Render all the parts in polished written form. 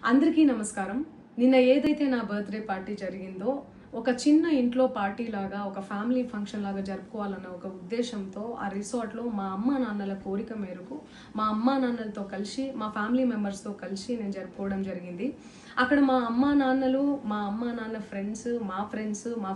అందరికీ నమస్కారం. నిన్న ఏదైతే నా బర్త్డే పార్టీ జరిగిందో ఒక చిన్న ఇంట్లో పార్టీ లాగా ఒక ఫ్యామిలీ ఫంక్షన్ లాగా జరుపుకోవాలన్న ఒక ఉద్దేశంతో ఆ రిసార్ట్లో మా అమ్మా నాన్నల కోరిక మేరకు మా అమ్మా నాన్నలతో కలిసి మా ఫ్యామిలీ మెంబర్స్తో కలిసి నేను జరుపుకోవడం జరిగింది. అక్కడ మా అమ్మా నాన్న ఫ్రెండ్స్, మా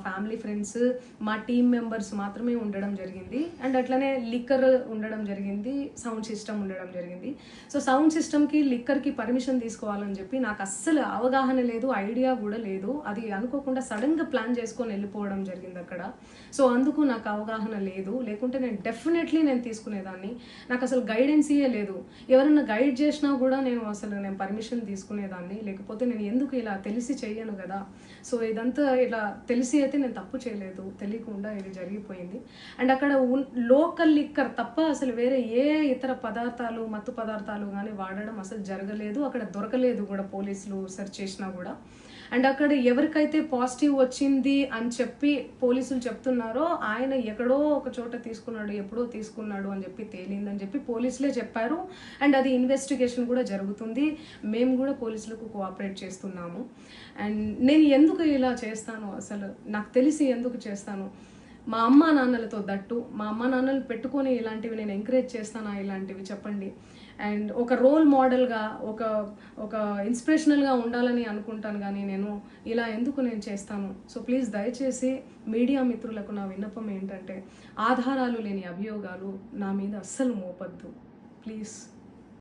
ఫ్యామిలీ ఫ్రెండ్స్, మా టీమ్ మెంబర్స్ మాత్రమే ఉండడం జరిగింది. అండ్ అట్లనే లిక్కర్ ఉండడం జరిగింది, సౌండ్ సిస్టమ్ ఉండడం జరిగింది. సో సౌండ్ సిస్టమ్కి లిక్కర్కి పర్మిషన్ తీసుకోవాలని చెప్పి నాకు అస్సలు అవగాహన లేదు, ఐడియా కూడా లేదు. అది అనుకోకుండా సడన్గా ప్లాన్ చేసుకొని వెళ్ళిపోవడం జరిగింది అక్కడ. సో అందుకు నాకు అవగాహన లేదు, లేకుంటే నేను డెఫినెట్లీ నేను తీసుకునేదాన్ని. నాకు అసలు గైడెన్సీయే లేదు. ఎవరైనా గైడ్ చేసినా కూడా నేను పర్మిషన్ తీసుకునేదాన్ని, లేకపోతే నేను ఎందుకు ఇలా తెలిసి చెయ్యను కదా. సో ఇదంతా ఇలా తెలిసి అయితే నేను తప్పు చేయలేదు, తెలియకుండా ఇది జరిగిపోయింది. అండ్ అక్కడ లోకల్ లిక్కర్ తప్ప అసలు వేరే ఏ ఇతర పదార్థాలు, మత్తు పదార్థాలు కానీ వాడడం అసలు జరగలేదు. అక్కడ దొరకలేదు కూడా, పోలీసులు సెర్చ్ చేసినా కూడా. అండ్ అక్కడ ఎవరికైతే పాజిటివ్ వచ్చింది అని చెప్పి పోలీసులు చెప్తున్నారో ఆయన ఎక్కడో ఒక చోట తీసుకున్నాడు, ఎప్పుడో తీసుకున్నాడు అని చెప్పి తేలిందని చెప్పి పోలీసులే చెప్పారు. అండ్ అది ఇన్వెస్టిగేషన్ కూడా జరుగుతుంది. మేము కూడా పోలీసులకు కోఆపరేట్ చేస్తున్నాము. అండ్ నేను ఎందుకు ఇలా చేస్తాను, అసలు నాకు తెలిసి ఎందుకు చేస్తాను, మా అమ్మా నాన్నలతో దట్టు మా అమ్మా నాన్నలు పెట్టుకొని ఇలాంటివి నేను ఎంకరేజ్ చేస్తానా, ఇలాంటివి చెప్పండి. అండ్ ఒక రోల్ మోడల్గా, ఒక ఇన్స్పిరేషనల్గా ఉండాలని అనుకుంటాను, కానీ నేను ఇలా ఎందుకు నేను చేస్తాను. సో ప్లీజ్ దయచేసి మీడియా మిత్రులకు నా విన్నపం ఏంటంటే, ఆధారాలు లేని అభియోగాలు నా మీద అస్సలు మోపద్దు ప్లీజ్.